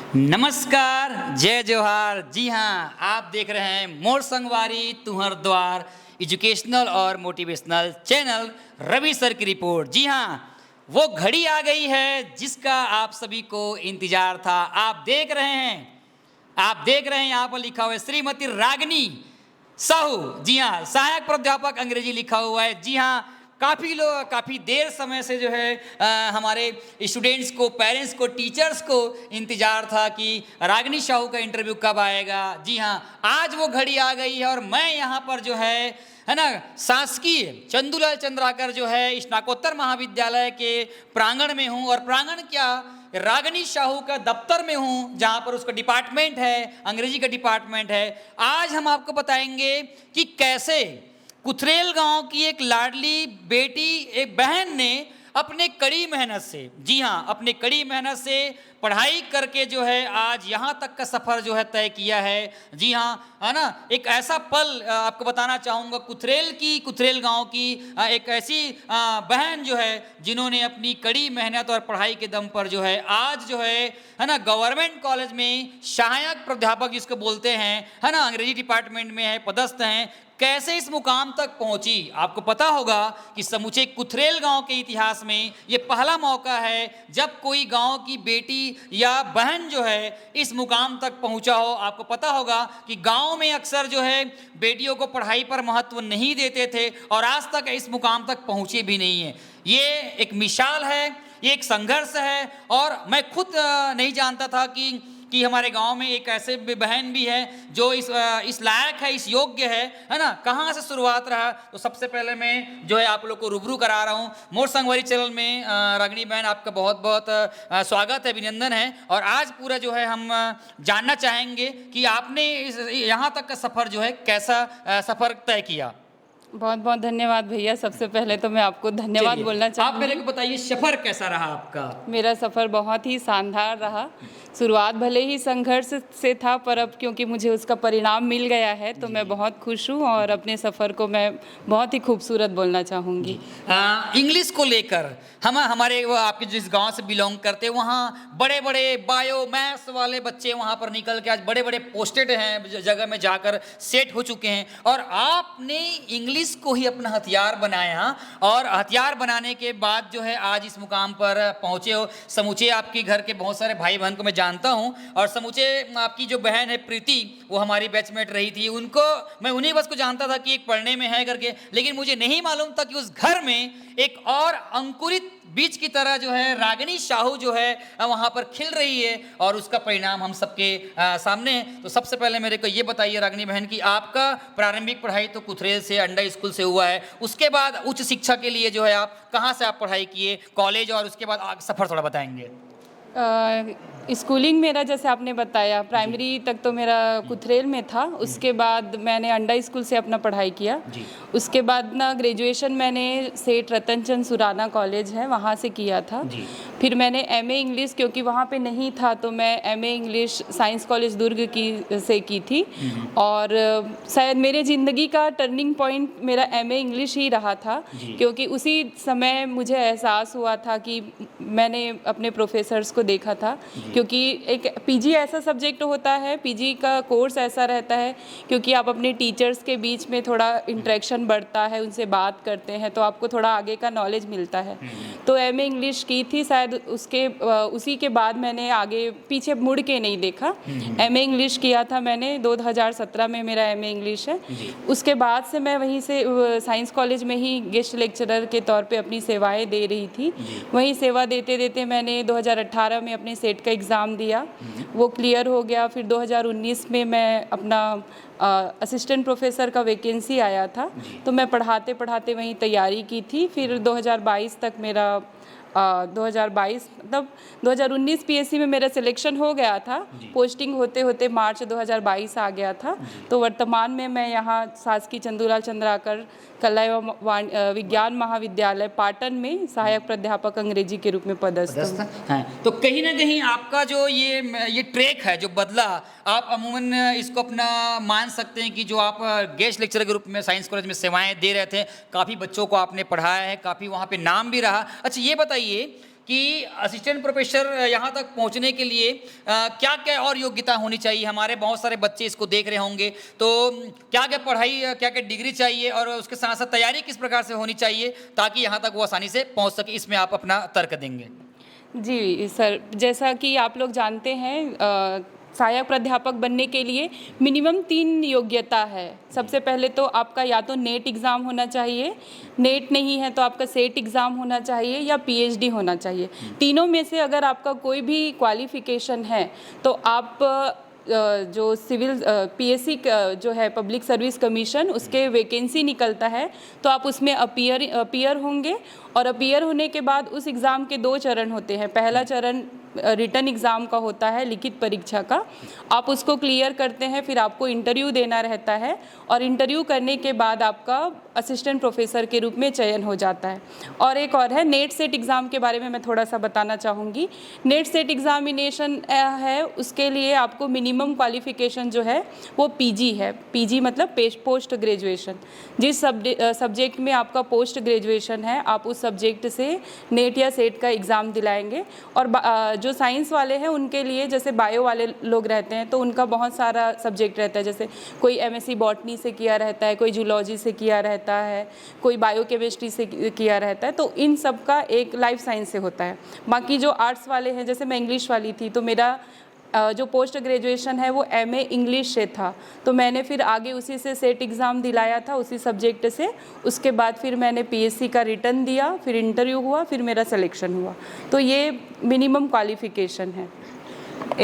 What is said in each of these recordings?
नमस्कार, जय जोहार। जी हाँ, आप देख रहे हैं मोर संगवारी तुहर द्वार एजुकेशनल और मोटिवेशनल चैनल रवि सर की रिपोर्ट। जी हाँ, वो घड़ी आ गई है जिसका आप सभी को इंतजार था। आप देख रहे हैं यहाँ पर लिखा हुआ है श्रीमती रागिनी साहू। जी हाँ, सहायक प्राध्यापक अंग्रेजी लिखा हुआ है। जी हाँ, काफ़ी देर समय से जो है हमारे स्टूडेंट्स को, पेरेंट्स को, टीचर्स को इंतज़ार था कि रागिनी साहू का इंटरव्यू कब आएगा। जी हाँ, आज वो घड़ी आ गई है और मैं यहाँ पर जो है ना, शासकीय चंदूलाल चंद्राकर जो है स्नातकोत्तर महाविद्यालय के प्रांगण में हूँ। और प्रांगण क्या, रागिनी साहू का दफ्तर में हूँ, जहाँ पर उसका डिपार्टमेंट है, अंग्रेजी का डिपार्टमेंट है। आज हम आपको बताएंगे कि कैसे कुथरेल गांव की एक लाडली बेटी, एक बहन ने अपने कड़ी मेहनत से, जी हाँ, अपने कड़ी मेहनत से पढ़ाई करके जो है आज यहाँ तक का सफ़र जो है तय किया है। जी हाँ, है ना, एक ऐसा पल आपको बताना चाहूँगा। कुथरेल गांव की एक ऐसी बहन जो है जिन्होंने अपनी कड़ी मेहनत और पढ़ाई के दम पर जो है आज जो है ना, गवर्नमेंट कॉलेज में सहायक प्राध्यापक जिसको बोलते हैं, है ना, अंग्रेजी डिपार्टमेंट में है, पदस्थ हैं। कैसे इस मुकाम तक पहुंची, आपको पता होगा कि समूचे कुथरेल गांव के इतिहास में ये पहला मौका है जब कोई गांव की बेटी या बहन जो है इस मुकाम तक पहुंचा हो। आपको पता होगा कि गांव में अक्सर जो है बेटियों को पढ़ाई पर महत्व नहीं देते थे और आज तक इस मुकाम तक पहुंचे भी नहीं है। ये एक मिसाल है, ये एक संघर्ष है। और मैं खुद नहीं जानता था कि हमारे गांव में एक ऐसे बहन भी है जो इस लायक है, इस योग्य है ना। कहाँ से शुरुआत रहा, तो सबसे पहले मैं जो है आप लोग को रूबरू करा रहा हूँ। मोर संगवारी चैनल में रागिनी बहन, आपका बहुत बहुत स्वागत है, अभिनंदन है। और आज पूरा जो है हम जानना चाहेंगे कि आपने यहाँ तक का सफ़र जो है कैसा सफ़र तय किया। बहुत बहुत धन्यवाद भैया। सबसे पहले तो मैं आपको धन्यवाद बोलना चाहूँगी। आप मेरे को बताइए सफ़र कैसा रहा आपका। मेरा सफ़र बहुत ही शानदार रहा। शुरुआत भले ही संघर्ष से था, पर अब क्योंकि मुझे उसका परिणाम मिल गया है तो मैं बहुत खुश हूँ और अपने सफ़र को मैं बहुत ही खूबसूरत बोलना चाहूँगी। इंग्लिश को लेकर हमारे आपके जिस गांव से बिलोंग करते हैं वहाँ बड़े बड़े बायो मैथ्स वाले बच्चे वहाँ पर निकल के आज बड़े बड़े पोस्टेड हैं, जगह में जाकर सेट हो चुके हैं। और आपने इंग्लिश को ही अपना हथियार बनाया और हथियार बनाने के बाद जो है आज इस मुकाम पर पहुँचे हो। समूचे आपके घर के बहुत सारे भाई बहन को मैं जानता हूँ और समूचे आपकी जो बहन है प्रीति, वो हमारी बैचमेट रही थी, उनको मैं उन्हीं बस को जानता था कि एक पढ़ने में है करके, लेकिन मुझे नहीं मालूम था कि उस घर में एक और अंकुरित बीज की तरह जो है रागिनी साहू जो है वहाँ पर खिल रही है और उसका परिणाम हम सबके सामने है। तो सबसे पहले मेरे को ये बताइए रागिनी बहन कि आपका प्रारंभिक पढ़ाई तो कुथरेल से अंडा स्कूल से हुआ है, उसके बाद उच्च शिक्षा के लिए जो है आप कहाँ से आप पढ़ाई किए, कॉलेज, और उसके बाद सफ़र थोड़ा बताएंगे। स्कूलिंग मेरा जैसे आपने बताया प्राइमरी तक तो मेरा कुथरेल में था। उसके बाद मैंने अंडा स्कूल से अपना पढ़ाई किया। उसके बाद ना ग्रेजुएशन मैंने सेठ रतनचंद सुराना कॉलेज है वहाँ से किया था। फिर मैंने एमए इंग्लिश, क्योंकि वहाँ पे नहीं था तो मैं एमए इंग्लिश साइंस कॉलेज दुर्ग से की थी। और शायद मेरे ज़िंदगी का टर्निंग पॉइंट मेरा एमए इंग्लिश ही रहा था, क्योंकि उसी समय मुझे एहसास हुआ था कि मैंने अपने प्रोफेसर्स को देखा था। क्योंकि एक पीजी ऐसा सब्जेक्ट होता है, पीजी का कोर्स ऐसा रहता है क्योंकि आप अपने टीचर्स के बीच में थोड़ा इंटरेक्शन बढ़ता है, उनसे बात करते हैं तो आपको थोड़ा आगे का नॉलेज मिलता है। तो एमए इंग्लिश की थी, शायद उसी के बाद मैंने आगे पीछे मुड़ के नहीं देखा। एमए इंग्लिश किया था मैंने 2017 में, मेरा एमए इंग्लिश है। उसके बाद से मैं वहीं से साइंस कॉलेज में ही गेस्ट लेक्चरर के तौर पे अपनी सेवाएं दे रही थी। वहीं सेवा देते देते मैंने 2018 में अपने सेट का एग्ज़ाम दिया, वो क्लियर हो गया। फिर 2019 में मैं अपना असिस्टेंट प्रोफेसर का वैकेंसी आया था तो मैं पढ़ाते पढ़ाते वहीं तैयारी की थी। फिर 2022 तक मेरा 2022 मतलब 2019 पीएससी में मेरा सिलेक्शन हो गया था। पोस्टिंग होते होते मार्च 2022 आ गया था। तो वर्तमान में मैं यहाँ शासकीय चंदूलाल चंद्राकर कला एवं विज्ञान महाविद्यालय पाटन में सहायक प्राध्यापक अंग्रेजी के रूप में पदस्थ हैं। तो कहीं ना कहीं आपका जो ये ट्रैक है जो बदला, आप अमूमन इसको अपना मान सकते हैं कि जो आप गेस्ट लेक्चरर के रूप में साइंस कॉलेज में सेवाएं दे रहे थे, काफ़ी बच्चों को आपने पढ़ाया है, काफ़ी वहाँ पे नाम भी रहा। अच्छा ये बताइए कि असिस्टेंट प्रोफेसर यहाँ तक पहुँचने के लिए क्या क्या और योग्यता होनी चाहिए। हमारे बहुत सारे बच्चे इसको देख रहे होंगे, तो क्या क्या पढ़ाई, क्या क्या डिग्री चाहिए और उसके साथ साथ तैयारी किस प्रकार से होनी चाहिए ताकि यहाँ तक वो आसानी से पहुँच सके, इसमें आप अपना तर्क देंगे। जी सर, जैसा कि आप लोग जानते हैं सहायक प्राध्यापक बनने के लिए मिनिमम 3 योग्यता है। सबसे पहले तो आपका या तो नेट एग्ज़ाम होना चाहिए, नेट नहीं है तो आपका सेट एग्ज़ाम होना चाहिए या पीएचडी होना चाहिए। तीनों में से अगर आपका कोई भी क्वालिफ़िकेशन है तो आप जो सिविल पीएससी जो है पब्लिक सर्विस कमीशन, उसके वैकेंसी निकलता है तो आप उसमें अपीयर होंगे। और अपीयर होने के बाद उस एग्ज़ाम के 2 चरण होते हैं। पहला चरण रिटन एग्ज़ाम का होता है, लिखित परीक्षा का। आप उसको क्लियर करते हैं, फिर आपको इंटरव्यू देना रहता है और इंटरव्यू करने के बाद आपका असिस्टेंट प्रोफेसर के रूप में चयन हो जाता है। और एक और है नेट सेट एग्ज़ाम के बारे में मैं थोड़ा सा बताना चाहूँगी। नेट सेट एग्ज़ामिनेशन है, उसके लिए आपको मिनिमम क्वालिफ़िकेशन जो है वो पीजी है। पीजी मतलब पोस्ट ग्रेजुएशन। जिस सब्जेक्ट में आपका पोस्ट ग्रेजुएशन है आप उस सब्जेक्ट से नेट या सेट का एग्ज़ाम दिलाएंगे। और जो साइंस वाले हैं उनके लिए, जैसे बायो वाले लोग रहते हैं तो उनका बहुत सारा सब्जेक्ट रहता है। जैसे कोई एमएससी बॉटनी से किया रहता है, कोई जूलॉजी से किया रहता है, कोई बायोकेमिस्ट्री से किया रहता है, तो इन सब का एक लाइफ साइंस से होता है। बाकी जो आर्ट्स वाले हैं, जैसे मैं इंग्लिश वाली थी तो मेरा जो पोस्ट ग्रेजुएशन है वो एमए इंग्लिश से था, तो मैंने फिर आगे उसी से सेट एग्ज़ाम दिलाया था उसी सब्जेक्ट से। उसके बाद फिर मैंने पीएससी का रिटर्न दिया, फिर इंटरव्यू हुआ, फिर मेरा सिलेक्शन हुआ। तो ये मिनिमम क्वालिफ़िकेशन है।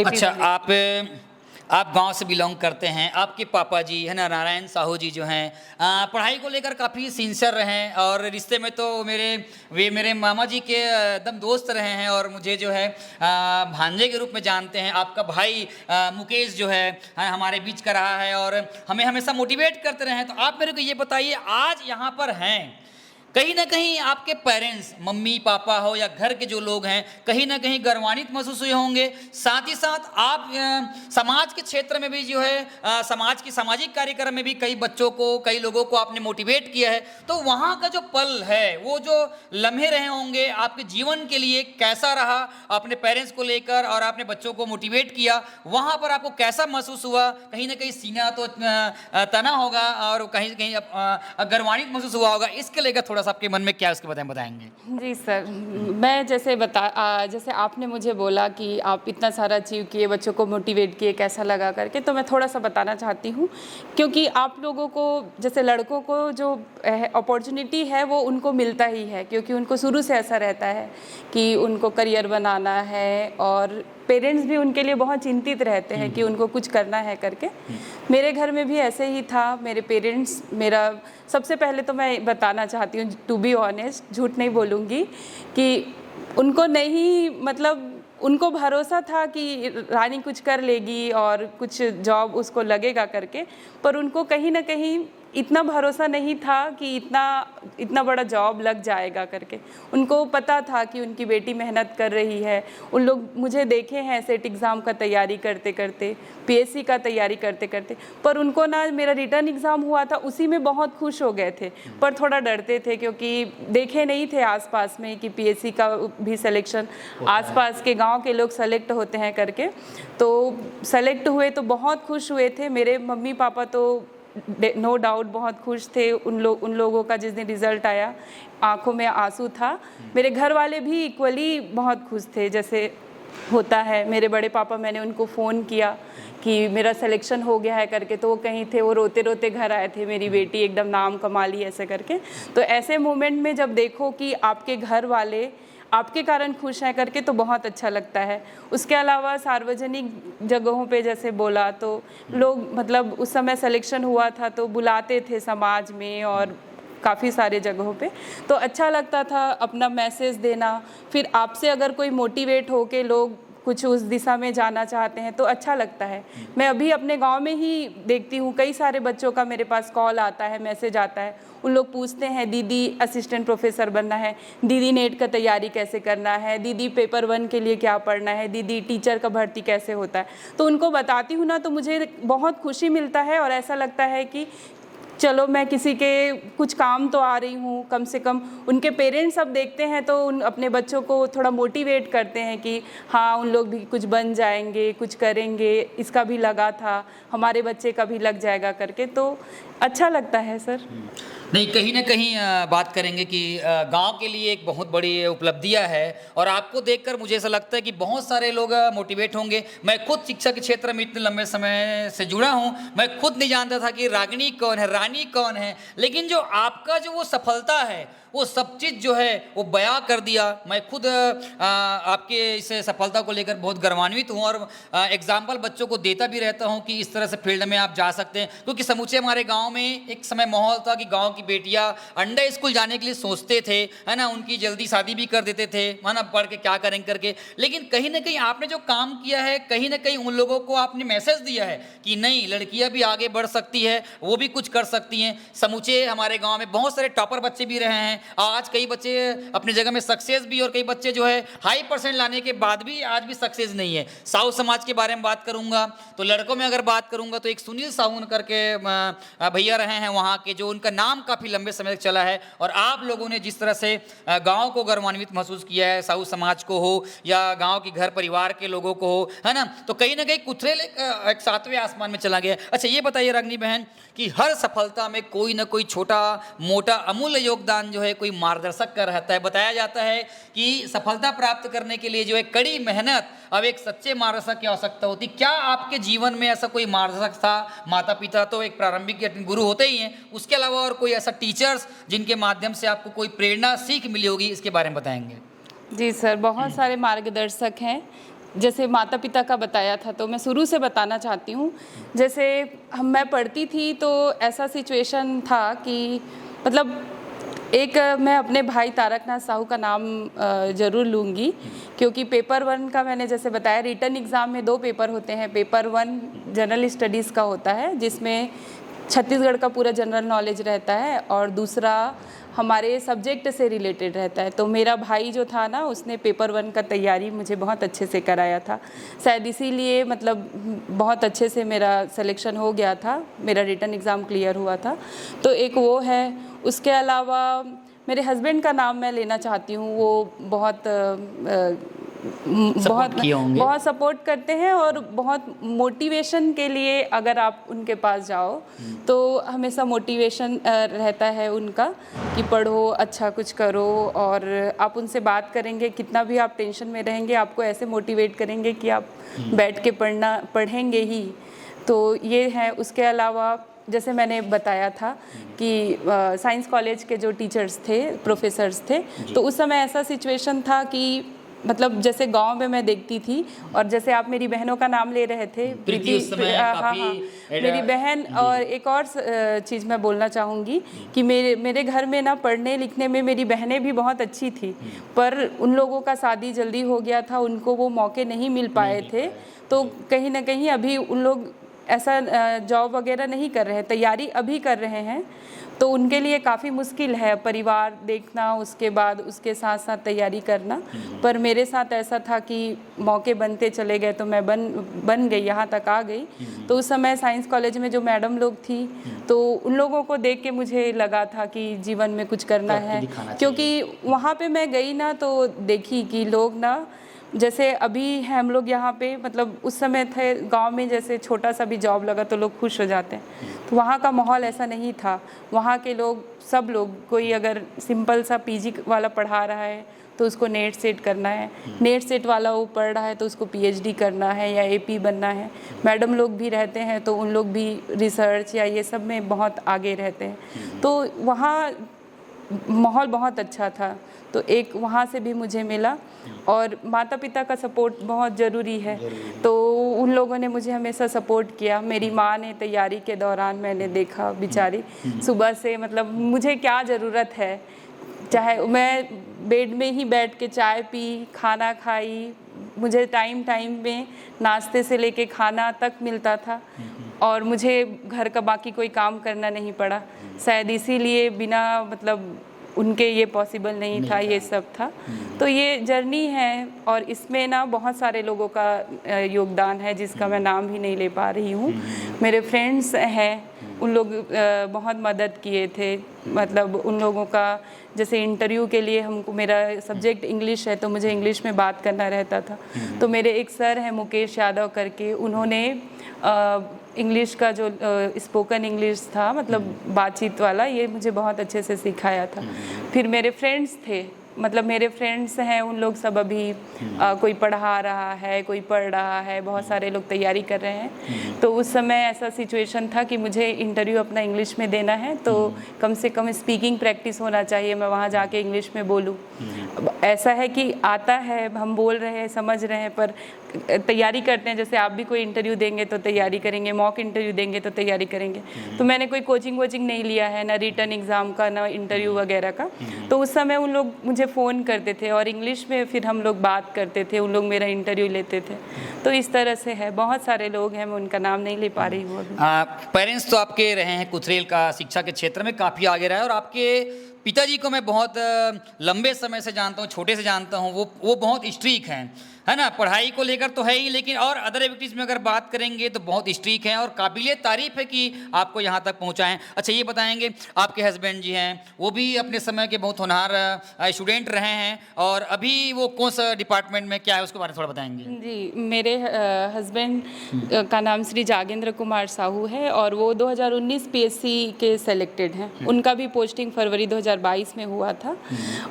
अच्छा, आप गांव से बिलोंग करते हैं। आपके पापा जी है ना, नारायण साहू जी जो हैं, पढ़ाई को लेकर काफ़ी सिंसियर रहे हैं और रिश्ते में तो वे मेरे मामा जी के एकदम दोस्त रहे हैं और मुझे जो है भांजे के रूप में जानते हैं। आपका भाई मुकेश जो है हमारे बीच का रहा है और हमें हमेशा मोटिवेट करते रहे हैं। तो आप मेरे को ये बताइए, आज यहाँ पर हैं, कहीं ना कहीं आपके पेरेंट्स, मम्मी पापा हो या घर के जो लोग हैं, कहीं ना कहीं गर्वान्वित महसूस हुए होंगे। साथ ही साथ आप समाज के क्षेत्र में भी जो है समाज की सामाजिक कार्यक्रम में भी कई बच्चों को, कई लोगों को आपने मोटिवेट किया है। तो वहाँ का जो पल है, वो जो लम्हे रहे होंगे आपके जीवन के लिए, कैसा रहा? अपने पेरेंट्स को लेकर और आपने बच्चों को मोटिवेट किया, वहाँ पर आपको कैसा महसूस हुआ? कहीं ना कहीं सीना तो तना होगा और कहीं कहीं गर्वान्वित महसूस हुआ होगा। इसके लेकर थोड़ा आपके मन में क्या उसके बारे में बताएंगे? जी सर, मैं जैसे आपने मुझे बोला कि आप इतना सारा अचीव किए, बच्चों को मोटिवेट किए, कैसा लगा करके, तो मैं थोड़ा सा बताना चाहती हूँ। क्योंकि आप लोगों को, जैसे लड़कों को जो अपॉर्चुनिटी है वो उनको मिलता ही है, क्योंकि उनको शुरू से ऐसा रहता है कि उनको करियर बनाना है और पेरेंट्स भी उनके लिए बहुत चिंतित रहते हैं कि उनको कुछ करना है करके। मेरे घर में भी ऐसे ही था। मेरे पेरेंट्स, मेरा सबसे पहले तो मैं बताना चाहती हूँ, टू बी ऑनेस्ट, झूठ नहीं बोलूँगी, कि उनको नहीं, मतलब उनको भरोसा था कि रानी कुछ कर लेगी और कुछ जॉब उसको लगेगा करके, पर उनको कहीं ना कहीं इतना भरोसा नहीं था कि इतना बड़ा जॉब लग जाएगा करके। उनको पता था कि उनकी बेटी मेहनत कर रही है। उन लोग मुझे देखे हैं सेट एग्ज़ाम का तैयारी करते करते, पीएससी का तैयारी करते करते, पर उनको ना, मेरा रिटर्न एग्ज़ाम हुआ था उसी में बहुत खुश हो गए थे, पर थोड़ा डरते थे क्योंकि देखे नहीं थे आसपास में कि पीएससी का भी सिलेक्शन आसपास के गाँव के लोग सेलेक्ट होते हैं करके। तो सेलेक्ट हुए तो बहुत खुश हुए थे। मेरे मम्मी पापा तो नो डाउट बहुत खुश थे। उन लोगों का जिस दिन रिज़ल्ट आया, आंखों में आंसू था। मेरे घर वाले भी इक्वली बहुत खुश थे, जैसे होता है। मेरे बड़े पापा, मैंने उनको फ़ोन किया कि मेरा सिलेक्शन हो गया है करके, तो वो कहीं थे, वो रोते रोते घर आए थे, मेरी बेटी एकदम नाम कमा ली ऐसे करके। तो ऐसे मोमेंट में जब देखो कि आपके घर वाले आपके कारण खुश हैं करके, तो बहुत अच्छा लगता है। उसके अलावा सार्वजनिक जगहों पे जैसे बोला, तो लोग, मतलब उस समय सिलेक्शन हुआ था तो बुलाते थे समाज में और काफ़ी सारे जगहों पे, तो अच्छा लगता था अपना मैसेज देना। फिर आपसे अगर कोई मोटिवेट हो के लोग कुछ उस दिशा में जाना चाहते हैं तो अच्छा लगता है। मैं अभी अपने गांव में ही देखती हूँ, कई सारे बच्चों का मेरे पास कॉल आता है, मैसेज आता है। उन लोग पूछते हैं, दीदी असिस्टेंट प्रोफेसर बनना है, दीदी नेट का तैयारी कैसे करना है, दीदी पेपर 1 के लिए क्या पढ़ना है, दीदी टीचर का भर्ती कैसे होता है। तो उनको बताती हूँ ना, तो मुझे बहुत खुशी मिलता है और ऐसा लगता है कि चलो मैं किसी के कुछ काम तो आ रही हूँ, कम से कम उनके पेरेंट्स अब देखते हैं तो उन अपने बच्चों को थोड़ा मोटिवेट करते हैं कि हाँ उन लोग भी कुछ बन जाएंगे, कुछ करेंगे, इसका भी लगा था, हमारे बच्चे का भी लग जाएगा करके, तो अच्छा लगता है सर। नहीं, कहीं ना कहीं बात करेंगे कि गांव के लिए एक बहुत बड़ी उपलब्धियां है और आपको देखकर मुझे ऐसा लगता है कि बहुत सारे लोग मोटिवेट होंगे। मैं खुद शिक्षा के क्षेत्र में इतने लंबे समय से जुड़ा हूं, मैं खुद नहीं जानता था कि रागिनी कौन है, रानी कौन है, लेकिन जो आपका जो वो सफलता है वो सब चीज़ जो है वो बयां कर दिया। मैं खुद आपके इस सफलता को लेकर बहुत गर्वान्वित हूँ और एग्जाम्पल बच्चों को देता भी रहता हूँ कि इस तरह से फील्ड में आप जा सकते हैं, क्योंकि समूचे हमारे गांव में एक समय माहौल था कि गांव की बेटियां अंडा स्कूल जाने के लिए सोचते थे, है ना, उनकी जल्दी शादी भी कर देते थे, है ना, पढ़ के क्या करेंगे करके। लेकिन कहीं ना कहीं आपने जो काम किया है, कहीं ना कहीं उन लोगों को आपने मैसेज दिया है कि नहीं, लड़कियां भी आगे बढ़ सकती है, वो भी कुछ कर सकती हैं। समूचे हमारे गाँव में बहुत सारे टॉपर बच्चे भी रहे हैं, आज कई बच्चे अपनी जगह में सक्सेस भी, और कई बच्चे जो है हाई परसेंट लाने के बाद भी आज भी सक्सेस नहीं है। साहू समाज के बारे में बात करूंगा तो लड़कों में अगर बात करूंगा तो एक सुनील साहू करके भैया रहे हैं वहाँ के, जो उनका नाम काफ़ी लंबे समय तक चला है। और आप लोगों ने जिस तरह से गाँव को गौरवान्वित महसूस किया है, साहू समाज को हो या गाँव के घर परिवार के लोगों को हो, है ना, तो कहीं ना कहीं कुथरेल एक सातवें आसमान में चला गया। अच्छा ये बताइए रागिनी बहन कि हर सफलता में कोई ना कोई छोटा मोटा अमूल्य योगदान जो है कोई मार्गदर्शक का रहता है। बताया जाता है कि सफलता प्राप्त करने के लिए जो है कड़ी मेहनत, अब एक सच्चे मार्गदर्शक की आवश्यकता होती। क्या आपके जीवन में ऐसा कोई मार्गदर्शक था? माता पिता तो एक प्रारंभिक गुरु होते ही हैं, उसके अलावा और कोई ऐसा टीचर्स जिनके माध्यम से आपको कोई प्रेरणा सीख मिली होगी, इसके बारे में बताएंगे। जी सर, बहुत सारे मार्गदर्शक हैं। जैसे माता पिता का बताया था तो मैं शुरू से बताना चाहती हूँ। जैसे मैं पढ़ती थी तो ऐसा सिचुएशन था कि मतलब एक मैं अपने भाई तारकनाथ साहू का नाम ज़रूर लूँगी, क्योंकि पेपर 1 का मैंने जैसे बताया, रिटन एग्ज़ाम में 2 पेपर होते हैं। पेपर 1 जनरल स्टडीज़ का होता है जिसमें छत्तीसगढ़ का पूरा जनरल नॉलेज रहता है, और दूसरा हमारे सब्जेक्ट से रिलेटेड रहता है। तो मेरा भाई जो था ना, उसने पेपर 1 का तैयारी मुझे बहुत अच्छे से कराया था, शायद इसीलिए मतलब बहुत अच्छे से मेरा सिलेक्शन हो गया था, मेरा रिटन एग्ज़ाम क्लियर हुआ था। तो एक वो है। उसके अलावा मेरे हस्बैंड का नाम मैं लेना चाहती हूँ, वो बहुत सपोर्ट करते हैं और बहुत मोटिवेशन के लिए अगर आप उनके पास जाओ तो हमेशा मोटिवेशन रहता है उनका कि पढ़ो, अच्छा कुछ करो, और आप उनसे बात करेंगे, कितना भी आप टेंशन में रहेंगे आपको ऐसे मोटिवेट करेंगे कि आप बैठ के पढ़ेंगे ही। तो ये है। उसके अलावा जैसे मैंने बताया था कि साइंस कॉलेज के जो टीचर्स थे, प्रोफेसर्स थे, तो उस समय ऐसा सिचुएशन था कि मतलब जैसे गांव में मैं देखती थी, और जैसे आप मेरी बहनों का नाम ले रहे थे, प्रीति, हाँ, मेरी बहन। और एक और चीज़ मैं बोलना चाहूँगी कि मेरे घर में ना पढ़ने लिखने में मेरी बहनें भी बहुत अच्छी थी, पर उन लोगों का शादी जल्दी हो गया था, उनको वो मौके नहीं मिल पाए थे। तो कहीं ना कहीं अभी उन लोग ऐसा जॉब वगैरह नहीं कर रहे हैं, तैयारी अभी कर रहे हैं, तो उनके लिए काफ़ी मुश्किल है परिवार देखना, उसके बाद उसके साथ साथ तैयारी करना। पर मेरे साथ ऐसा था कि मौके बनते चले गए तो मैं बन गई, यहाँ तक आ गई। तो उस समय साइंस कॉलेज में जो मैडम लोग थी, तो उन लोगों को देख के मुझे लगा था कि जीवन में कुछ करना है, क्योंकि वहाँ पे मैं गई ना तो देखी कि लोग ना, जैसे अभी हम लोग यहाँ पे मतलब उस समय थे गांव में, जैसे छोटा सा भी जॉब लगा तो लोग खुश हो जाते हैं, तो वहाँ का माहौल ऐसा नहीं था। वहाँ के लोग, सब लोग, कोई अगर सिंपल सा पीजी वाला पढ़ा रहा है तो उसको नेट सेट करना है, नेट सेट वाला वो पढ़ रहा है तो उसको पीएचडी करना है या एपी बनना है। मैडम लोग भी रहते हैं तो उन लोग भी रिसर्च या ये सब में बहुत आगे रहते हैं। तो वहाँ माहौल बहुत अच्छा था, तो एक वहाँ से भी मुझे मिला। और माता पिता का सपोर्ट बहुत ज़रूरी है, तो उन लोगों ने मुझे हमेशा सपोर्ट किया। मेरी माँ ने तैयारी के दौरान मैंने देखा, बेचारी सुबह से मतलब मुझे क्या ज़रूरत है, चाहे मैं बेड में ही बैठ के चाय पी, खाना खाई, मुझे टाइम में नाश्ते से लेके खाना तक मिलता था, और मुझे घर का बाकी कोई काम करना नहीं पड़ा। शायद इसीलिए बिना मतलब उनके ये पॉसिबल नहीं था, ये सब था। तो ये जर्नी है और इसमें ना बहुत सारे लोगों का योगदान है जिसका मैं नाम भी नहीं ले पा रही हूँ। मेरे फ्रेंड्स हैं, उन लोग बहुत मदद किए थे। मतलब उन लोगों का जैसे इंटरव्यू के लिए हमको, मेरा सब्जेक्ट इंग्लिश है तो मुझे इंग्लिश में बात करना रहता था, तो मेरे एक सर हैं मुकेश यादव करके, उन्होंने इंग्लिश का जो स्पोकन इंग्लिश था, मतलब बातचीत वाला, ये मुझे बहुत अच्छे से सिखाया था। फिर मेरे फ्रेंड्स थे, मतलब मेरे फ्रेंड्स हैं, उन लोग सब अभी कोई पढ़ा रहा है, कोई पढ़ रहा है, बहुत सारे लोग तैयारी कर रहे हैं। तो उस समय ऐसा सिचुएशन था कि मुझे इंटरव्यू अपना इंग्लिश में देना है, तो कम से कम स्पीकिंग प्रैक्टिस होना चाहिए, मैं वहाँ जाके इंग्लिश में बोलूँ। ऐसा है कि आता है, हम बोल रहे हैं, समझ रहे हैं, पर तैयारी करते हैं। जैसे आप भी कोई इंटरव्यू देंगे तो तैयारी करेंगे, मॉक इंटरव्यू देंगे तो तैयारी करेंगे। तो मैंने कोई कोचिंग वोचिंग नहीं लिया है, ना रिटर्न एग्ज़ाम का, ना इंटरव्यू वगैरह का। तो उस समय उन लोग मुझे फ़ोन करते थे और इंग्लिश में फिर हम लोग बात करते थे, उन लोग मेरा इंटरव्यू लेते थे। तो इस तरह से है, बहुत सारे लोग हैं, मैं उनका नाम नहीं ले पा रही हूँ अभी। पेरेंट्स तो आपके रहे हैं कुथरेल का शिक्षा के क्षेत्र में काफ़ी आगे रहे, और आपके पिताजी को मैं बहुत लंबे समय से जानता हूँ, छोटे से जानता हूँ। वो बहुत स्ट्रिक हैं, है ना, पढ़ाई को लेकर तो है ही, लेकिन और अदर एक्टिविटीज़ में अगर बात करेंगे तो बहुत स्ट्रिक हैं, और काबिलियत तारीफ़ है कि आपको यहाँ तक पहुँचाएं। अच्छा, ये बताएंगे, आपके हस्बैंड जी हैं, वो भी अपने समय के बहुत होनहार स्टूडेंट रहे हैं, और अभी वो कौन सा डिपार्टमेंट में क्या है उसके बारे में थोड़ा बताएंगे? जी, मेरे हस्बैंड का नाम श्री जागेंद्र कुमार साहू है, और वो 2019 पीएससी के सेलेक्टेड हैं। उनका भी पोस्टिंग फरवरी 2022 में हुआ था।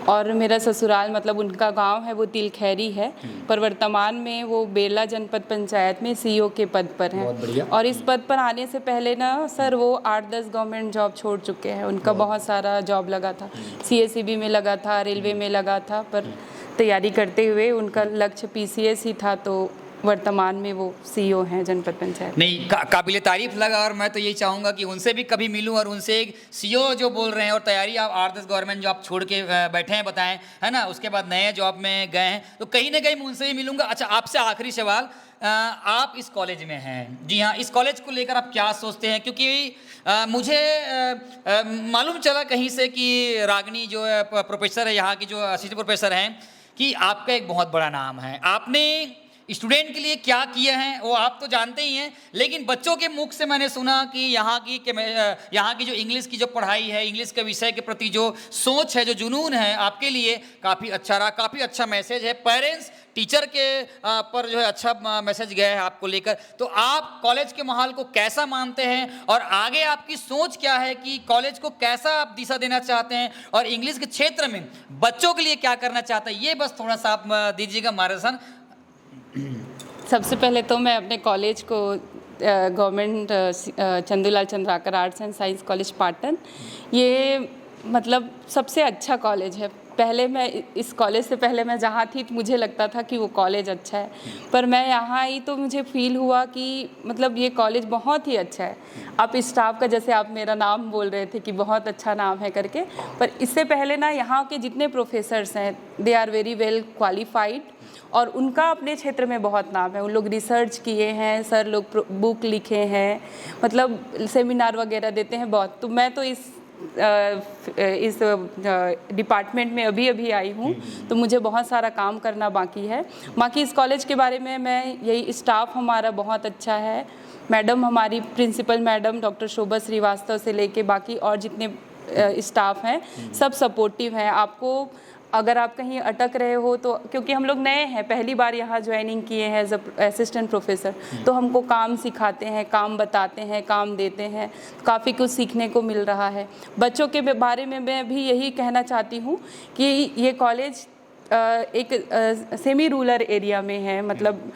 और मेरा ससुराल, मतलब उनका गांव है वो तिलखैरी है, पर वर्तमान में वो बेला जनपद पंचायत में सीईओ के पद पर हैं। और इस पद पर आने से पहले ना सर, वो 8-10 गवर्नमेंट जॉब छोड़ चुके हैं। उनका बहुत सारा जॉब लगा था, सीएसईबी में लगा था, रेलवे में लगा था, पर तैयारी करते हुए उनका लक्ष्य पीसीएस ही था, तो वर्तमान में वो सीईओ हैं जनपद पंचायत। नहीं, काबिल तारीफ लगा, और मैं तो यही चाहूँगा कि उनसे भी कभी मिलूं, और उनसे एक सीईओ जो बोल रहे हैं और तैयारी आप 8-10 गवर्नमेंट जॉब छोड़ के बैठे हैं, बताएं, है ना, उसके बाद नए जॉब में गए हैं, तो कहीं ना कहीं मैं उनसे भी मिलूंगा। अच्छा, आपसे आखिरी सवाल, आप इस कॉलेज में हैं, जी हाँ, इस कॉलेज को लेकर आप क्या सोचते हैं? क्योंकि मुझे मालूम चला कहीं से कि रागिनी जो प्रोफेसर है, यहाँ की जो असिस्टेंट प्रोफेसर हैं, कि आपका एक बहुत बड़ा नाम है। आपने स्टूडेंट के लिए क्या किया है वो आप तो जानते ही हैं, लेकिन बच्चों के मुख से मैंने सुना कि यहाँ की जो इंग्लिश की जो पढ़ाई है, इंग्लिश के विषय के प्रति जो सोच है, जो जुनून है, आपके लिए काफ़ी अच्छा रहा, काफ़ी अच्छा मैसेज है। पेरेंट्स टीचर के पर जो है अच्छा मैसेज गया है आपको लेकर। तो आप कॉलेज के माहौल को कैसा मानते हैं, और आगे आपकी सोच क्या है कि कॉलेज को कैसा आप दिशा देना चाहते हैं, और इंग्लिश के क्षेत्र में बच्चों के लिए क्या करना चाहते हैं, ये बस थोड़ा सा आप दीजिएगा मार्गदर्शन। सबसे पहले तो मैं अपने कॉलेज को government Chandulal Chandrakar arts and science college Patan, ये मतलब सबसे अच्छा कॉलेज है। पहले मैं इस कॉलेज से पहले मैं जहाँ थी तो मुझे लगता था कि वो कॉलेज अच्छा है, पर मैं यहाँ आई तो मुझे फील हुआ कि मतलब ये कॉलेज बहुत ही अच्छा है। आप स्टाफ का, जैसे आप मेरा नाम बोल रहे थे कि बहुत अच्छा नाम है करके, पर इससे पहले ना यहाँ के जितने प्रोफेसर्स हैं, they are very well qualified, और उनका अपने क्षेत्र में बहुत नाम है। उन लोग रिसर्च किए हैं, सर लोग बुक लिखे हैं, मतलब सेमिनार वगैरह देते हैं बहुत। तो मैं तो इस डिपार्टमेंट में अभी आई हूँ, तो मुझे बहुत सारा काम करना बाकी है। बाकी इस कॉलेज के बारे में मैं यही, स्टाफ हमारा बहुत अच्छा है। मैडम, हमारी प्रिंसिपल मैडम डॉक्टर शोभा श्रीवास्तव से लेके बाकी और जितने स्टाफ हैं सब सपोर्टिव हैं। आपको अगर आप कहीं अटक रहे हो तो, क्योंकि हम लोग नए हैं, पहली बार यहाँ ज्वाइनिंग किए हैं एज असिस्टेंट प्रोफेसर, तो हमको काम सिखाते हैं, काम बताते हैं, काम देते हैं, काफ़ी कुछ सीखने को मिल रहा है। बच्चों के बारे में मैं भी यही कहना चाहती हूँ कि ये कॉलेज एक सेमी रूरल एरिया में है, मतलब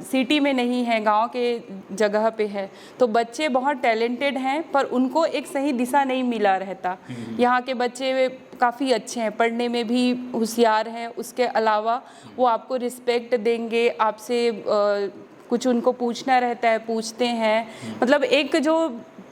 सिटी में नहीं है, गांव के जगह पे है। तो बच्चे बहुत टैलेंटेड हैं, पर उनको एक सही दिशा नहीं मिला रहता। यहाँ के बच्चे काफ़ी अच्छे हैं, पढ़ने में भी होशियार हैं, उसके अलावा वो आपको रिस्पेक्ट देंगे, आपसे कुछ उनको पूछना रहता है, पूछते हैं। मतलब एक जो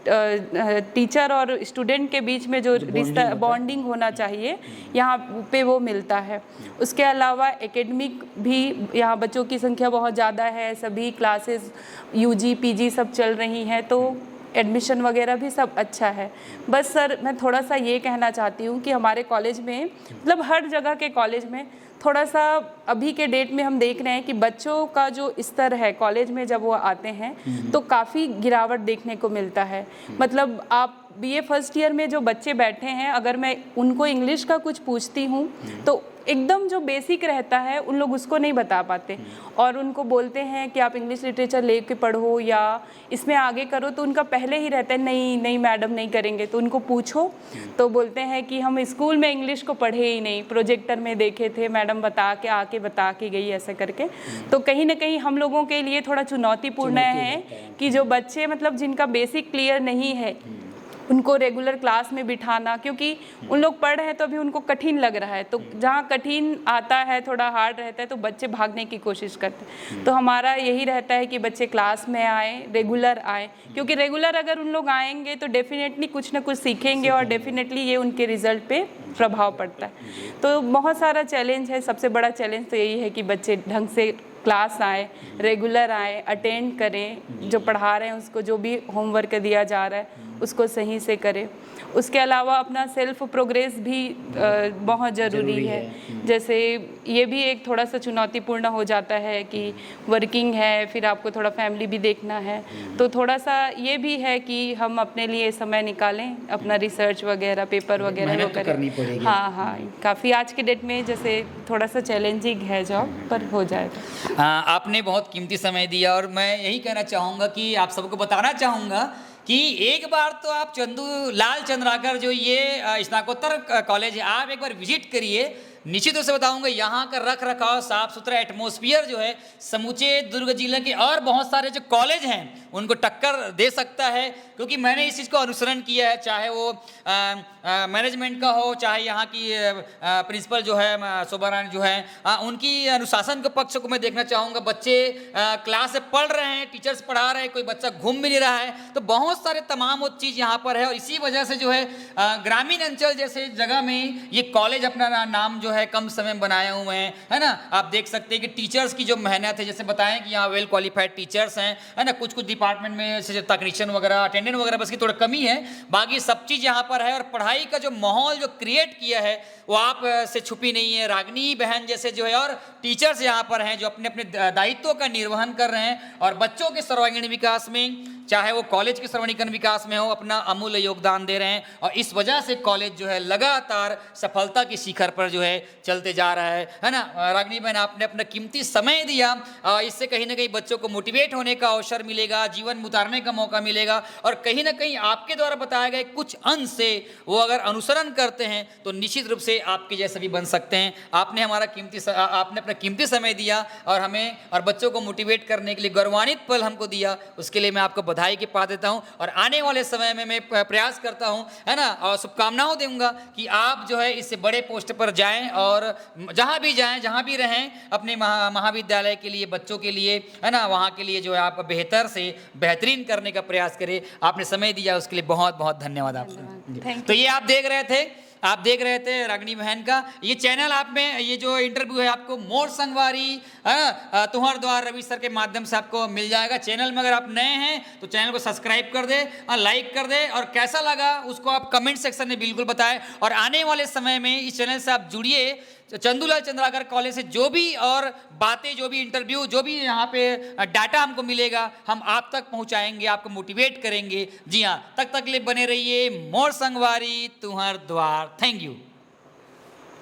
टीचर और स्टूडेंट के बीच में जो रिश्ता, बॉन्डिंग होना चाहिए, यहाँ पे वो मिलता है। उसके अलावा एकेडमिक भी यहाँ बच्चों की संख्या बहुत ज़्यादा है, सभी क्लासेस यूजी पीजी सब चल रही हैं, तो एडमिशन वगैरह भी सब अच्छा है। बस सर मैं थोड़ा सा ये कहना चाहती हूँ कि हमारे कॉलेज में मतलब हर जगह के कॉलेज में थोड़ा सा अभी के डेट में हम देख रहे हैं कि बच्चों का जो स्तर है कॉलेज में जब वो आते हैं तो काफ़ी गिरावट देखने को मिलता है। मतलब आप बीए फर्स्ट ईयर में जो बच्चे बैठे हैं, अगर मैं उनको इंग्लिश का कुछ पूछती हूँ तो एकदम जो बेसिक रहता है उन लोग उसको नहीं बता पाते और उनको बोलते हैं कि आप इंग्लिश लिटरेचर लेके पढ़ो या इसमें आगे करो, तो उनका पहले ही रहता है नहीं नहीं मैडम नहीं करेंगे। तो उनको पूछो तो बोलते हैं कि हम स्कूल में इंग्लिश को पढ़े ही नहीं, प्रोजेक्टर में देखे थे, मैडम बता के गई ऐसे करके। तो कहीं ना कहीं हम लोगों के लिए थोड़ा चुनौतीपूर्ण है कि जो बच्चे मतलब जिनका बेसिक क्लियर नहीं है उनको रेगुलर क्लास में बिठाना, क्योंकि उन लोग पढ़ रहे हैं तो अभी उनको कठिन लग रहा है, तो जहाँ कठिन आता है थोड़ा हार्ड रहता है तो बच्चे भागने की कोशिश करते हैं। तो हमारा यही रहता है कि बच्चे क्लास में आए, रेगुलर आए, क्योंकि रेगुलर अगर उन लोग आएंगे तो डेफिनेटली कुछ ना कुछ सीखेंगे और डेफिनेटली ये उनके रिजल्ट पे प्रभाव पड़ता है। तो बहुत सारा चैलेंज है, सबसे बड़ा चैलेंज तो यही है कि बच्चे ढंग से क्लास आए, रेगुलर आए, अटेंड करें, जो पढ़ा रहे हैं उसको जो भी होमवर्क दिया जा रहा है उसको सही से करें। उसके अलावा अपना सेल्फ प्रोग्रेस भी बहुत ज़रूरी है। जैसे ये भी एक थोड़ा सा चुनौतीपूर्ण हो जाता है कि वर्किंग है, फिर आपको थोड़ा फैमिली भी देखना है, तो थोड़ा सा ये भी है कि हम अपने लिए समय निकालें, अपना रिसर्च वगैरह पेपर वगैरह वो करें। हाँ, काफ़ी आज के डेट में जैसे थोड़ा सा चैलेंजिंग है जॉब, पर हो जाएगा। आपने बहुत कीमती समय दिया और मैं यही कहना चाहूँगा कि आप सबको बताना चाहूँगा कि एक बार तो आप लाल चंद्राकर जो ये स्नातकोत्तर कॉलेज है, आप एक बार विजिट करिए। निश्चित रूप से बताऊंगा यहाँ का रख रखाव, साफ सुथरा एटमॉस्फेयर जो है समूचे दुर्ग जिले के और बहुत सारे जो कॉलेज हैं उनको टक्कर दे सकता है, क्योंकि मैंने इस चीज़ को अनुसरण किया है, चाहे वो मैनेजमेंट का हो, चाहे यहाँ की प्रिंसिपल जो है शोभा रानी जो है, उनकी अनुशासन के पक्ष को मैं देखना चाहूँगा। बच्चे क्लास से पढ़ रहे हैं, टीचर्स पढ़ा रहे हैं, कोई बच्चा घूम भी नहीं रहा है, तो बहुत सारे तमाम वो चीज़ यहाँ पर है। और इसी वजह से जो है ग्रामीण अंचल जैसे जगह में ये कॉलेज अपना नाम जो है कम समय में बनाए हुए हैं, है ना। आप देख सकते हैं कि टीचर्स की जो मेहनत है, जैसे बताएं कि यहाँ वेल क्वालिफाइड टीचर्स हैं, है ना। कुछ डिपार्टमेंट में जैसे तकनीशियन वगैरह, अटेंडेंट वगैरह बस की थोड़ा कमी है, बाकी सब चीज़ यहाँ पर है। और पढ़ाई का जो माहौल जो क्रिएट किया है वो आप से छुपी नहीं है। रागनी बहन जैसे जो है और टीचर्स यहाँ पर हैं जो अपने अपने दायित्वों का निर्वहन कर रहे हैं और बच्चों के सर्वांगीण विकास में, चाहे वो कॉलेज के सर्वांगीण विकास में हो, अपना अमूल्य योगदान दे रहे हैं। और इस वजह से कॉलेज जो है लगातार सफलता की शिखर पर जो है चलते जा रहा है ना। रागनी बहन, आपने अपना कीमती समय दिया, इससे कहीं ना कहीं बच्चों को मोटिवेट होने का अवसर मिलेगा, जीवन में उतारने का मौका मिलेगा। और कहीं ना कहीं आपके द्वारा बताए गए कुछ अंश से वो अगर अनुसरण करते हैं तो निश्चित रूप से आपके जैसे भी बन सकते हैं। आपने अपना कीमती समय दिया और हमें और बच्चों को मोटिवेट करने के लिए गौरवान्वित पल हमको दिया, उसके लिए मैं आपको बधाई के पा देता हूं। और आने वाले समय में मैं प्रयास करता हूं, है ना, और शुभकामनाओं दूंगा कि आप जो है इससे बड़े पोस्ट पर जाएं और जहां भी जाएं, जहां भी रहें, अपने महाविद्यालय के लिए, बच्चों के लिए, है ना, वहां के लिए जो है आप बेहतर से बेहतरीन करने का प्रयास करें। आपने समय दिया उसके लिए बहुत बहुत धन्यवाद आपका। तो ये आप देख रहे थे रागनी बहन का ये चैनल। आप में ये जो इंटरव्यू है आपको मोर संगवारी, है ना, तुहर द्वार रवि सर के माध्यम से आपको मिल जाएगा। चैनल में अगर आप नए हैं तो चैनल को सब्सक्राइब कर दे और लाइक कर दे, और कैसा लगा उसको आप कमेंट सेक्शन में बिल्कुल बताएं। और आने वाले समय में इस चैनल से आप जुड़िए, चंदूलाल चंद्राकर कॉलेज से जो भी और बातें, जो भी इंटरव्यू, जो भी यहाँ पे डाटा हमको मिलेगा हम आप तक पहुँचाएंगे, आपको मोटिवेट करेंगे। जी हाँ, तक ले बने रहिए। मोर संगवारी तुहर द्वार। Thank you.